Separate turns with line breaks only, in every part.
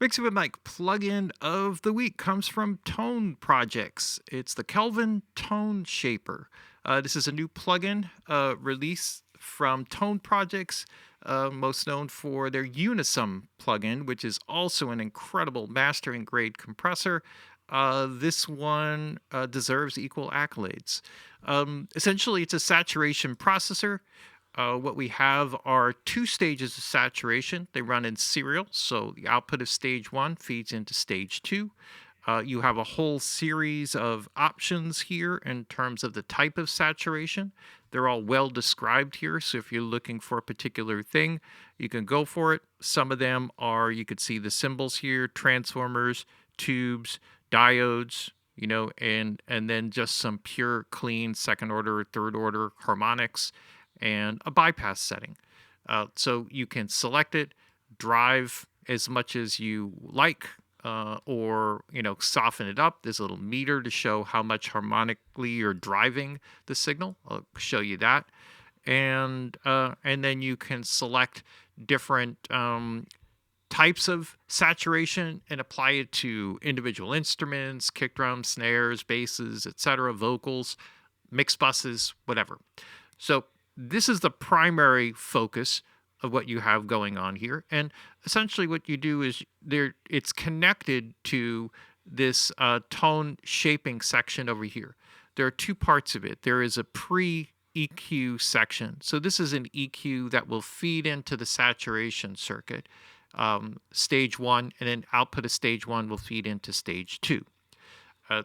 Mixing with Mike plugin of the week comes from Tone Projects. It's the Kelvin Tone Shaper. This is a new plugin released from Tone Projects, most known for their Unisum plugin, which is also an incredible mastering grade compressor. This one deserves equal accolades. Essentially, it's a saturation processor. What we have are two stages of saturation. They run in serial, so the output of stage one feeds into stage two. You have a whole series of options here in terms of the type of saturation. They're all well described here, so if you're looking for a particular thing, you can go for it. Some of them are, you could see the symbols here, transformers, tubes, diodes, and then just some pure, clean second order, third order harmonics and a bypass setting. So you can select it, drive as much as you like, or soften it up. There's a little meter to show how much harmonically you're driving the signal. I'll show you that, and then you can select different types of saturation and apply it to individual instruments, kick drums, snares, basses, etc., vocals, mix buses, whatever. So this is the primary focus of what you have going on here. And essentially what you do is it's connected to this tone shaping section over here. There are two parts of it. There is a pre-EQ section. So this is an EQ that will feed into the saturation circuit, stage one, and then output of stage one will feed into stage two.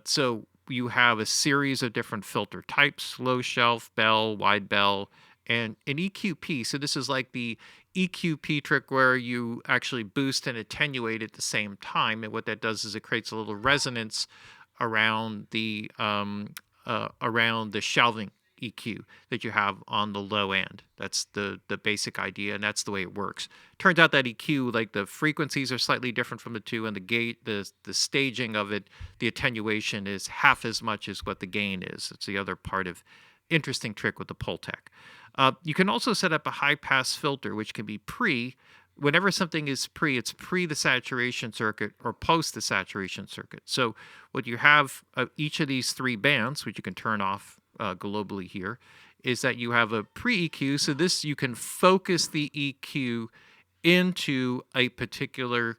So you have a series of different filter types: low shelf, bell, wide bell, and an EQP. So this is like the EQP trick where you actually boost and attenuate at the same time. And what that does is it creates a little resonance around the shelving EQ that you have on the low end. That's the basic idea, and that's the way it works. Turns out that EQ, like the frequencies are slightly different from the two, and the gate, the staging of it, the attenuation is half as much as what the gain is. It's the other part of interesting trick with the Pultec. You can also set up a high pass filter, which can be pre. Whenever something is pre, it's pre the saturation circuit or post the saturation circuit. So what you have each of these three bands, which you can turn off globally here, is that you have a pre-EQ. So this, you can focus the EQ into a particular,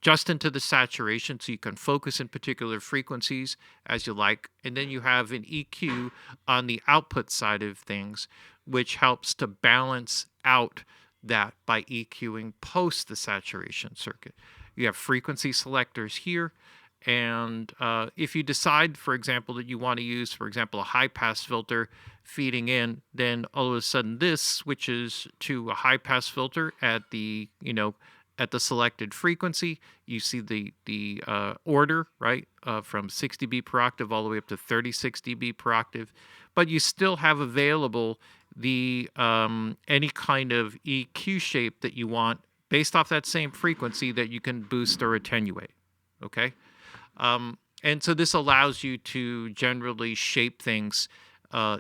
just into the saturation, so you can focus in particular frequencies as you like. And then you have an EQ on the output side of things, which helps to balance out that by EQing post the saturation circuit. You have frequency selectors here. And if you decide, for example, that you want to use, for example, a high-pass filter feeding in, then all of a sudden this switches to a high-pass filter at the, at the selected frequency. You see the order, right, from 6 dB per octave all the way up to 36 dB per octave. But you still have available the any kind of EQ shape that you want based off that same frequency that you can boost or attenuate, okay? And so this allows you to generally shape things,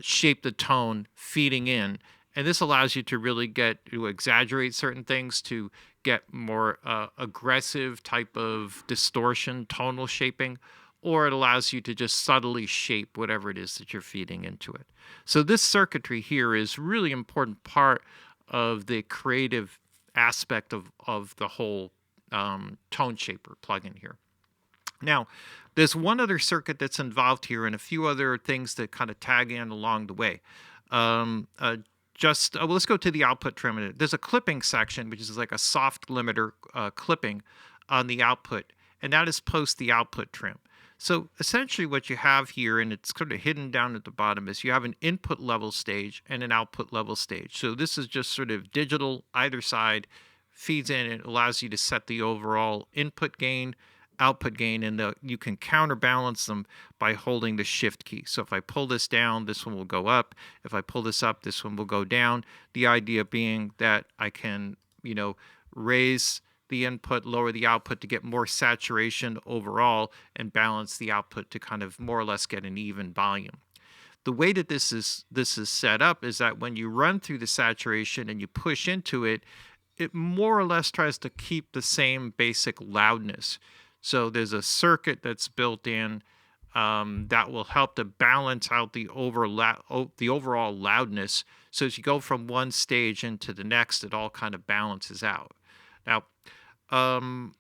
shape the tone feeding in. And this allows you to really get to exaggerate certain things, to get more aggressive type of distortion, tonal shaping, or it allows you to just subtly shape whatever it is that you're feeding into it. So this circuitry here is really important part of the creative aspect of the whole tone shaper plugin here. Now, there's one other circuit that's involved here and a few other things that kind of tag in along the way. Let's go to the output trim. There's a clipping section, which is like a soft limiter clipping on the output, and that is post the output trim. So essentially what you have here, and it's sort of hidden down at the bottom, is you have an input level stage and an output level stage. So this is just sort of digital, either side feeds in. It allows you to set the overall input gain, output gain, and you can counterbalance them by holding the shift key. So if I pull this down, this one will go up. If I pull this up, this one will go down. The idea being that I can, raise the input, lower the output to get more saturation overall and balance the output to kind of more or less get an even volume. The way that this is set up is that when you run through the saturation and you push into it, it more or less tries to keep the same basic loudness. So there's a circuit that's built in that will help to balance out the overall loudness. So as you go from one stage into the next, it all kind of balances out. Now,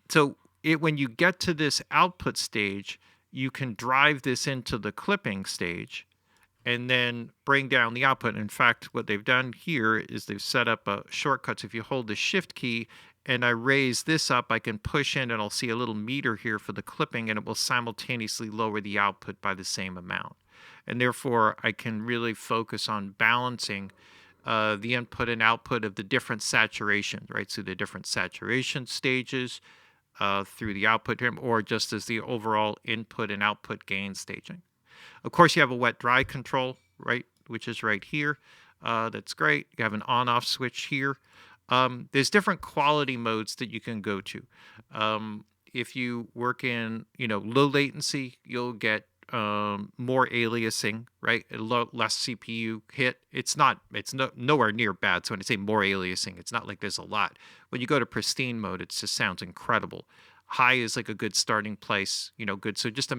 so when you get to this output stage, you can drive this into the clipping stage and then bring down the output. In fact, what they've done here is they've set up a shortcut. So if you hold the shift key and I raise this up, I can push in and I'll see a little meter here for the clipping, and it will simultaneously lower the output by the same amount. And therefore, I can really focus on balancing the input and output of the different saturations, right? So the different saturation stages through the output, or just as the overall input and output gain staging. Of course, you have a wet-dry control, right, which is right here. That's great. You have an on-off switch here. There's different quality modes that you can go to. If you work in, low latency, you'll get more aliasing, right? Less CPU hit. It's nowhere near bad. So when I say more aliasing, it's not like there's a lot. When you go to pristine mode, it just sounds incredible. High is like a good starting place, good. So just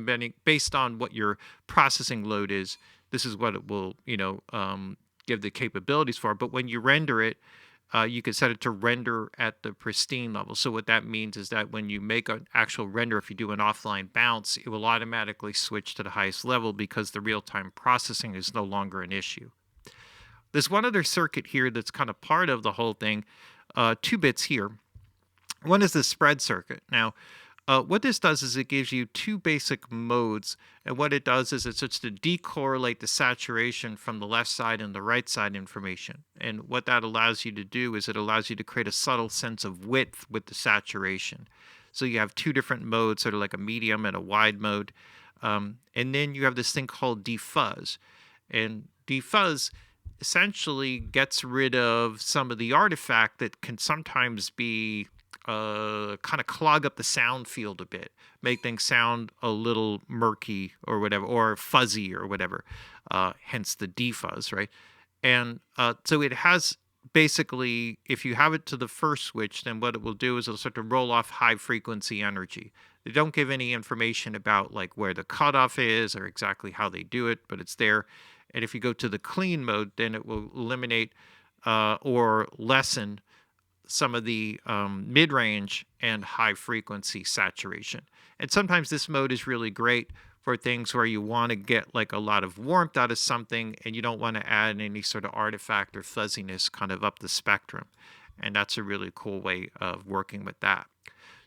based on what your processing load is, this is what it will, give the capabilities for. But when you render it, you can set it to render at the pristine level. So what that means is that when you make an actual render, if you do an offline bounce, it will automatically switch to the highest level because the real-time processing is no longer an issue. There's one other circuit here that's kind of part of the whole thing, 2 bits here. One is the spread circuit. Now, what this does is it gives you 2 basic modes, and what it does is it's just to decorrelate the saturation from the left side and the right side information. And what that allows you to do is it allows you to create a subtle sense of width with the saturation. So you have 2 different modes, sort of like a medium and a wide mode. And then you have this thing called defuzz. And defuzz essentially gets rid of some of the artifact that can sometimes be kind of clog up the sound field a bit, make things sound a little murky or whatever, or fuzzy or whatever, hence the defuzz, right? And so it has basically, if you have it to the first switch, then what it will do is it'll start to roll off high frequency energy. They don't give any information about like where the cutoff is or exactly how they do it, but it's there. And if you go to the clean mode, then it will eliminate or lessen some of the mid-range and high-frequency saturation. And sometimes this mode is really great for things where you want to get like a lot of warmth out of something and you don't want to add any sort of artifact or fuzziness kind of up the spectrum. And that's a really cool way of working with that.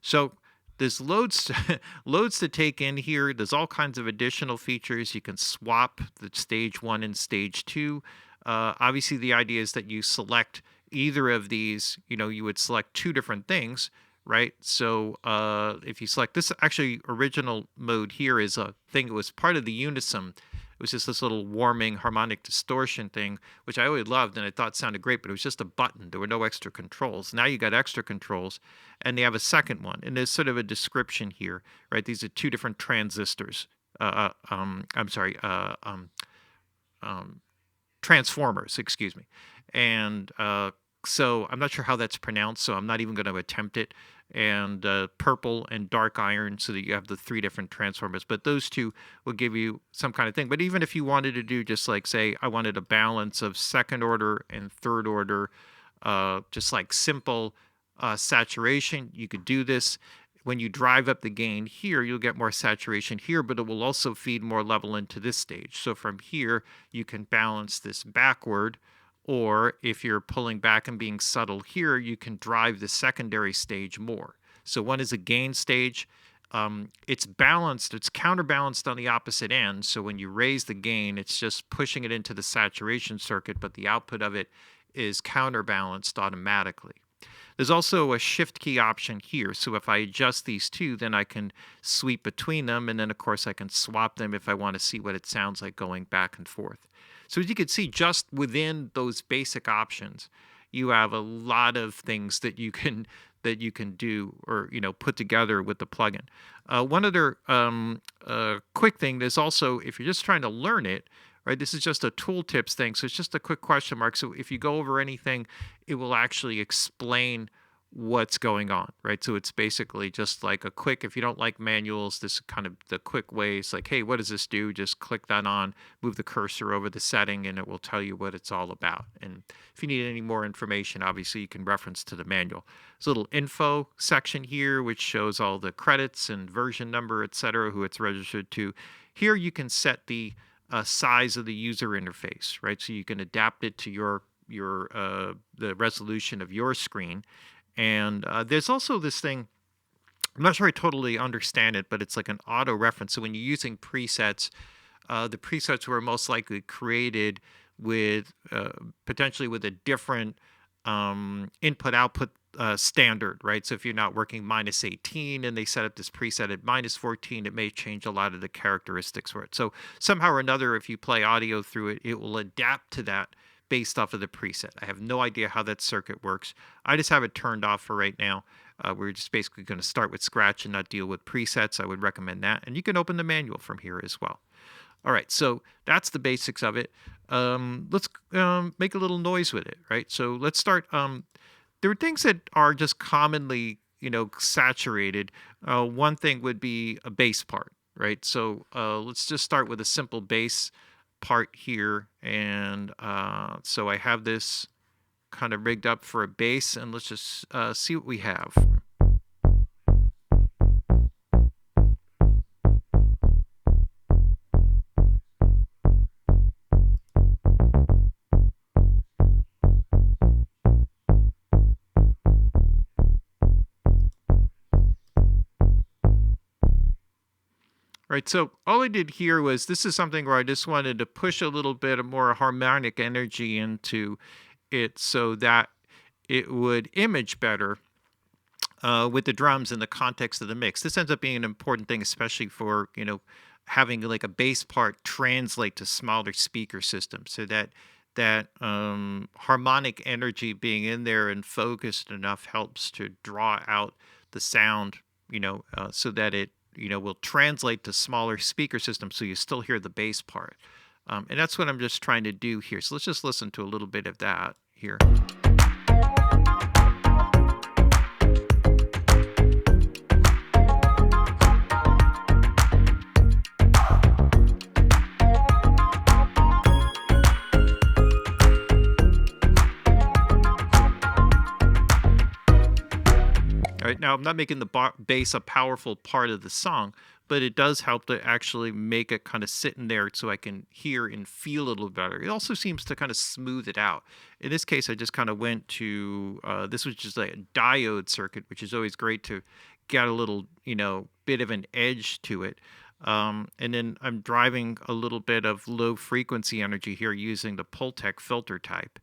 So there's loads to take in here. There's all kinds of additional features. You can swap the stage 1 and stage 2. Obviously, the idea is that you select either of these, you would select 2 different things, right? So if you select this, actually original mode here is a thing that was part of the Unison. It was just this little warming harmonic distortion thing, which I always loved and I thought sounded great, but it was just a button. There were no extra controls. Now you got extra controls, and they have a second one. And there's sort of a description here, right? These are 2 different transistors. Transformers, excuse me. And so I'm not sure how that's pronounced, so I'm not even going to attempt it. And purple and dark iron, so that you have the 3 different transformers. But those 2 will give you some kind of thing. But even if you wanted to do just like, say, I wanted a balance of second order and third order, just like simple saturation, you could do this. When you drive up the gain here, you'll get more saturation here, but it will also feed more level into this stage. So from here, you can balance this backward. Or if you're pulling back and being subtle here, you can drive the secondary stage more. So one is a gain stage. It's balanced, it's counterbalanced on the opposite end. So when you raise the gain, it's just pushing it into the saturation circuit, but the output of it is counterbalanced automatically. There's also a shift key option here. So if I adjust these 2, then I can sweep between them. And then, of course, I can swap them if I want to see what it sounds like going back and forth. So as you can see, just within those basic options, you have a lot of things that you can do or put together with the plugin. One other quick thing is also, if you're just trying to learn it, right? This is just a tooltips thing, so it's just a quick question mark. So if you go over anything, it will actually explain what's going on, right? So it's basically just like a quick, if you don't like manuals, this is kind of the quick way. It's like, hey, what does this do? Just click that on, move the cursor over the setting, and it will tell you what it's all about. And if you need any more information, obviously you can reference to the manual. There's a little info section here, which shows all the credits and version number, etc., who it's registered to. Here you can set the size of the user interface, right? So you can adapt it to your the resolution of your screen. And there's also this thing, I'm not sure I totally understand it, but it's like an auto reference. So when you're using presets, the presets were most likely created with potentially with a different input output standard, right? So if you're not working -18 and they set up this preset at -14, it may change a lot of the characteristics for it. So somehow or another, if you play audio through it, it will adapt to that based off of the preset. I have no idea how that circuit works. I just have it turned off for right now. We're just basically going to start with scratch and not deal with presets. I would recommend that. And you can open the manual from here as well. All right, so that's the basics of it. Let's make a little noise with it, right? So let's start. There are things that are just commonly, saturated. One thing would be a bass part, right? So let's just start with a simple bass part here. And so I have this kind of rigged up for a bass, and let's just see what we have. Right, so all I did here was, this is something where I just wanted to push a little bit of more harmonic energy into it so that it would image better with the drums in the context of the mix. This ends up being an important thing, especially for, having like a bass part translate to smaller speaker systems, so that harmonic energy being in there and focused enough helps to draw out the sound, so that it will translate to smaller speaker systems, so you still hear the bass part. And that's what I'm just trying to do here. So let's just listen to a little bit of that here. All right, now I'm not making the bass a powerful part of the song, but it does help to actually make it kind of sit in there so I can hear and feel a little better. It also seems to kind of smooth it out. In this case, I just kind of went to, this was just like a diode circuit, which is always great to get a little, bit of an edge to it. And then I'm driving a little bit of low frequency energy here using the Pultec filter type,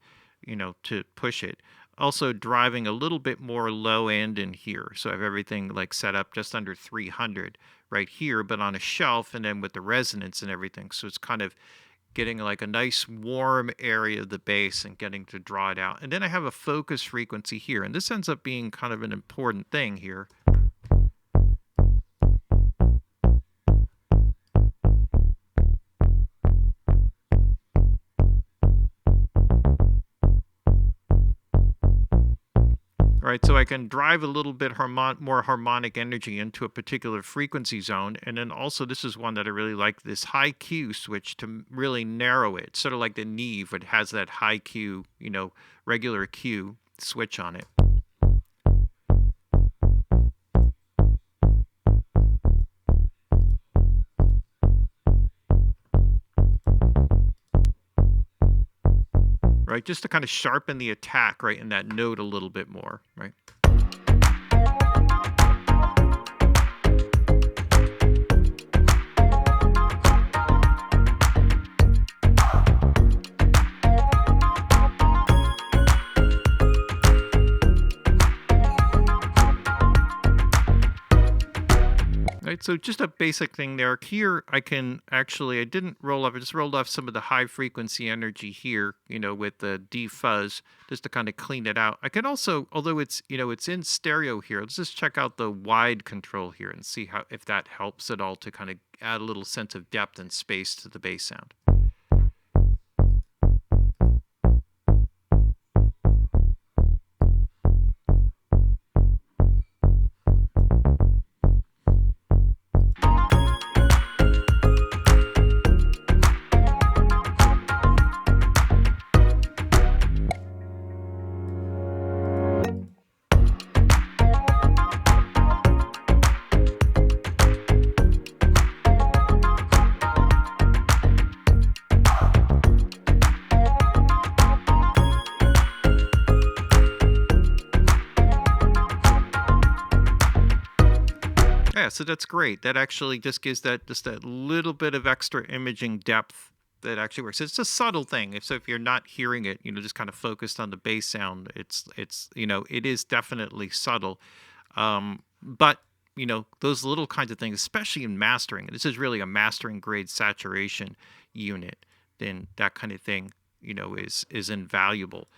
to push it. Also driving a little bit more low end in here. So I have everything like set up just under 300 right here, but on a shelf, and then with the resonance and everything. So it's kind of getting like a nice warm area of the bass and getting to draw it out. And then I have a focus frequency here. And this ends up being kind of an important thing here. Right, so I can drive a little bit more harmonic energy into a particular frequency zone. And then also, this is one that I really like, this high Q switch to really narrow it. Sort of like the Neve, it has that high Q, regular Q switch on it. Right, just to kind of sharpen the attack, right, in that note a little bit more, right? Right, so just a basic thing there. Here, I didn't roll off, I just rolled off some of the high frequency energy here, with the defuzz, just to kind of clean it out. I can also, although it's, it's in stereo here, let's just check out the wide control here and see if that helps at all to kind of add a little sense of depth and space to the bass sound. Yeah, so that's great. That actually just gives that little bit of extra imaging depth that actually works. It's a subtle thing. If you're not hearing it, just kind of focused on the bass sound, it is definitely subtle. But those little kinds of things, especially in mastering, this is really a mastering grade saturation unit, then that kind of thing, is invaluable.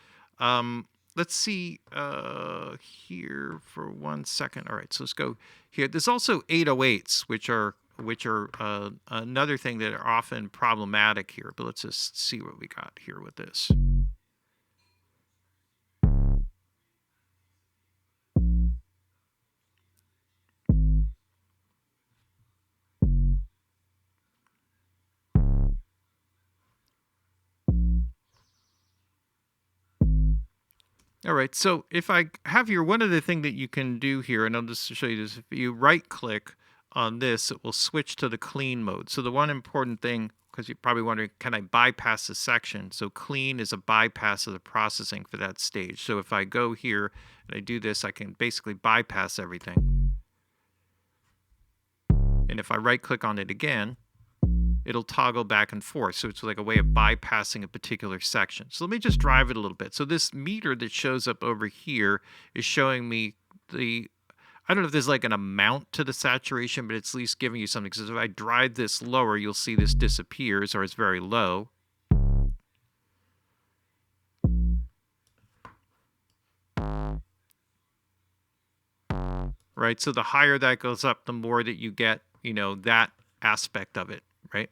Um, let's see here for 1 second. All right, so let's go here. There's also 808s, which are another thing that are often problematic here. But let's just see what we got here with this. All right, so if I have here, one other thing that you can do here, and I'll just show you this. If you right click on this, it will switch to the clean mode. So the one important thing, because you're probably wondering, can I bypass this section? So clean is a bypass of the processing for that stage. So if I go here and I do this, I can basically bypass everything. And if I right click on it again, it'll toggle back and forth. So it's like a way of bypassing a particular section. So let me just drive it a little bit. So this meter that shows up over here is showing me I don't know if there's like an amount to the saturation, but it's at least giving you something. So if I drive this lower, you'll see this disappears, or it's very low. Right? So the higher that goes up, the more that you get, that aspect of it, right?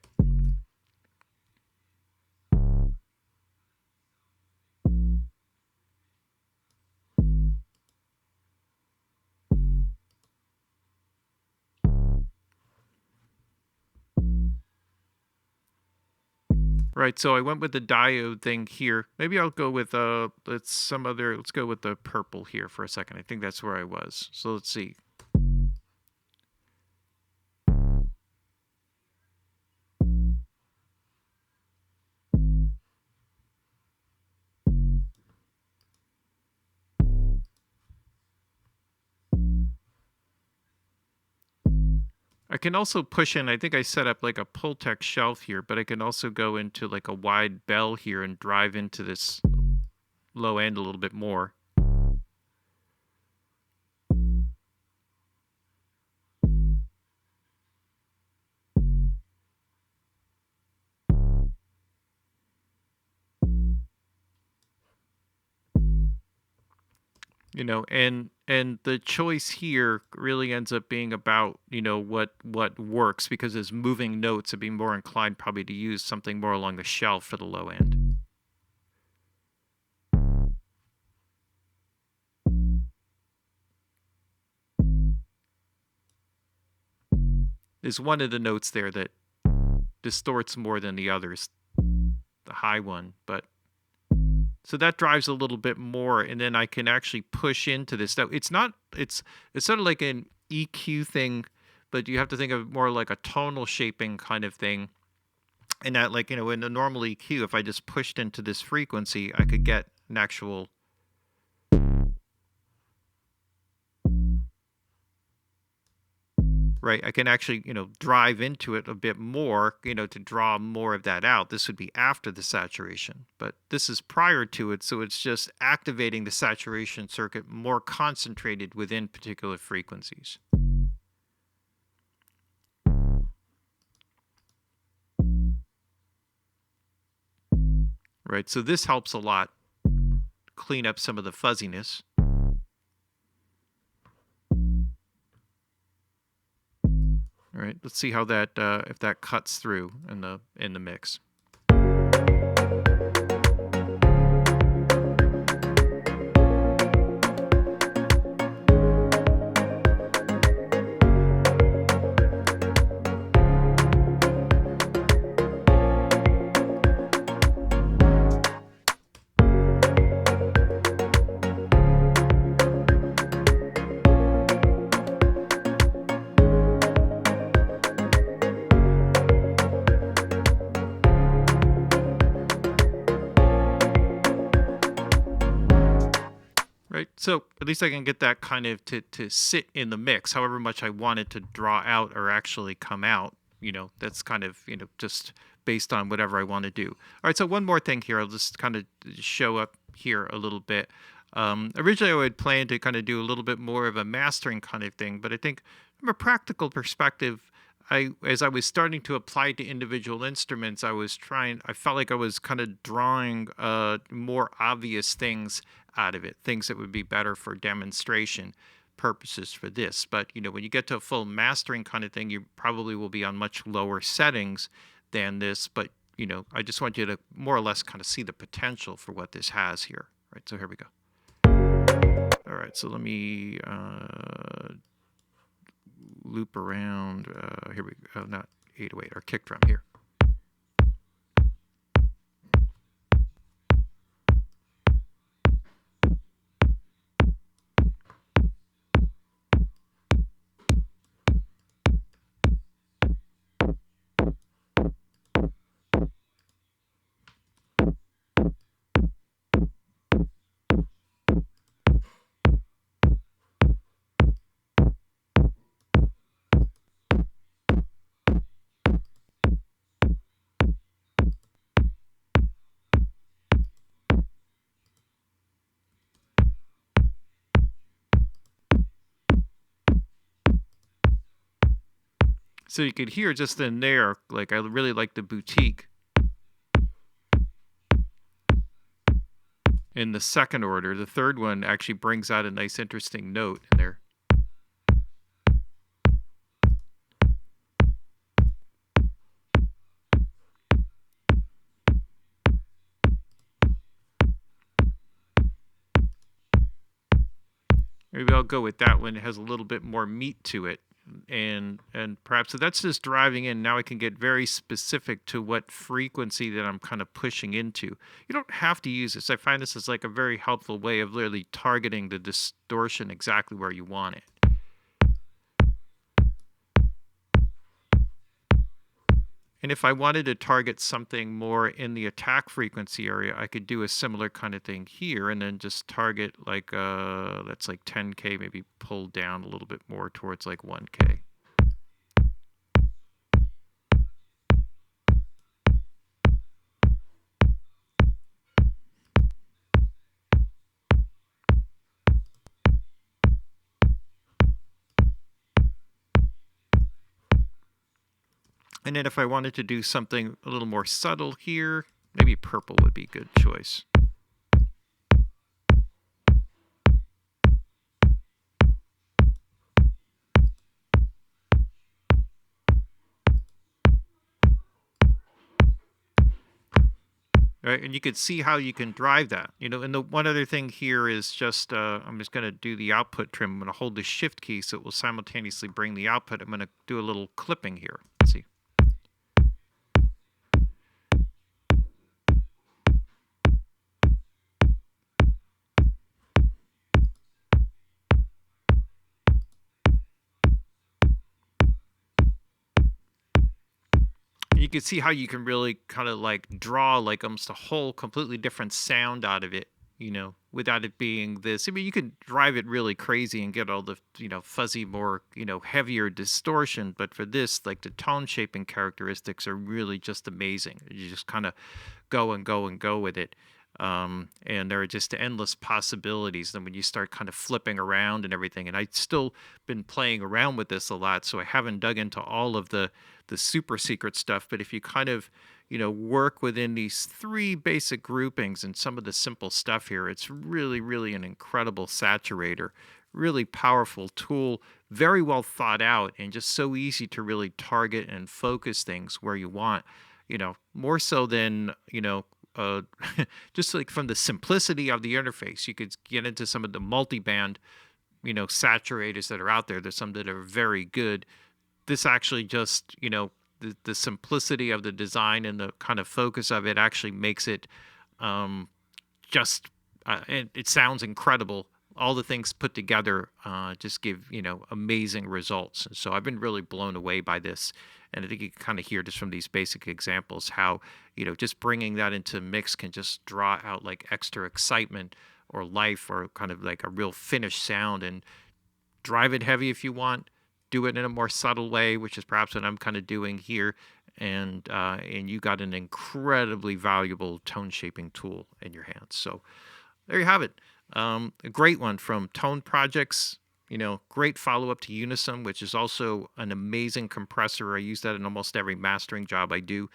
Right, so I went with the diode thing here. Maybe I'll go with let's go with the purple here for a second. I think that's where I was. So let's see. I can also push in, I think I set up like a Pultec shelf here, but I can also go into like a wide bell here and drive into this low end a little bit more. And the choice here really ends up being about what works, because as moving notes, I'd be more inclined probably to use something more along the shelf for the low end. There's one of the notes there that distorts more than the others, the high one, but so that drives a little bit more, and then I can actually push into this. Now, it's sort of like an EQ thing, but you have to think of it more like a tonal shaping kind of thing. And that, like, in a normal EQ, if I just pushed into this frequency, I could get an actual right. I can actually, drive into it a bit more, to draw more of that out. This would be after the saturation, but this is prior to it. So it's just activating the saturation circuit more concentrated within particular frequencies. Right. So this helps a lot clean up some of the fuzziness. All right, let's see how that if that cuts through in the mix. So at least I can get that kind of to sit in the mix, however much I want it to draw out or actually come out. That's kind of, just based on whatever I want to do. All right, so one more thing here. I'll just kind of show up here a little bit. Originally, I would plan to kind of do a little bit more of a mastering kind of thing, but I think from a practical perspective, as I was starting to apply to individual instruments, I felt like I was kind of drawing more obvious things out of it, things that would be better for demonstration purposes for this. But, when you get to a full mastering kind of thing, you probably will be on much lower settings than this. But, I just want you to more or less kind of see the potential for what this has here. Right, so here we go. All right, so let me loop around. Here we go. Not 808, our kick drum here. So you could hear just in there, like I really like the boutique in the second order. The third one actually brings out a nice, interesting note in there. Maybe I'll go with that one. It has a little bit more meat to it. And perhaps so that's just driving in. Now I can get very specific to what frequency that I'm kind of pushing into. You don't have to use this. I find this is like a very helpful way of literally targeting the distortion exactly where you want it. And if I wanted to target something more in the attack frequency area, I could do a similar kind of thing here and then just target like that's like 10K, maybe pull down a little bit more towards like 1K. And then if I wanted to do something a little more subtle here, maybe purple would be a good choice. Right, and you could see how you can drive that. And the one other thing here is just, I'm just going to do the output trim. I'm going to hold the shift key so it will simultaneously bring the output. I'm going to do a little clipping here. Let's see. You can see how you can really kind of like draw like almost a whole completely different sound out of it, without it being this. I mean, you can drive it really crazy and get all the, fuzzy, more, heavier distortion. But for this, like the tone shaping characteristics are really just amazing. You just kind of go and go and go with it. And there are just endless possibilities. Then when you start kind of flipping around and everything, and I've still been playing around with this a lot, so I haven't dug into all of the super secret stuff. But if you kind of, work within these three basic groupings and some of the simple stuff here, it's really, really an incredible saturator, really powerful tool, very well thought out, and just so easy to really target and focus things where you want, more so than, just like from the simplicity of the interface. You could get into some of the multi-band, saturators that are out there. There's some that are very good. This actually just, the simplicity of the design and the kind of focus of it actually makes it just, it sounds incredible. All the things put together just give, amazing results. So I've been really blown away by this. And I think you can kind of hear just from these basic examples how, just bringing that into mix can just draw out like extra excitement or life, or kind of like a real finished sound. And drive it heavy if you want. Do it in a more subtle way, which is perhaps what I'm kind of doing here. And you got an incredibly valuable tone shaping tool in your hands. So there you have it. A great one from Tone Projects. Great follow up to Unisum, which is also an amazing compressor. I use that in almost every mastering job I do.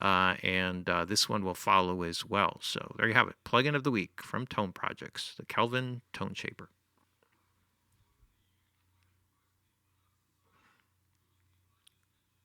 And this one will follow as well. So there you have it. Plugin of the week from Tone Projects, the Kelvin Tone Shaper.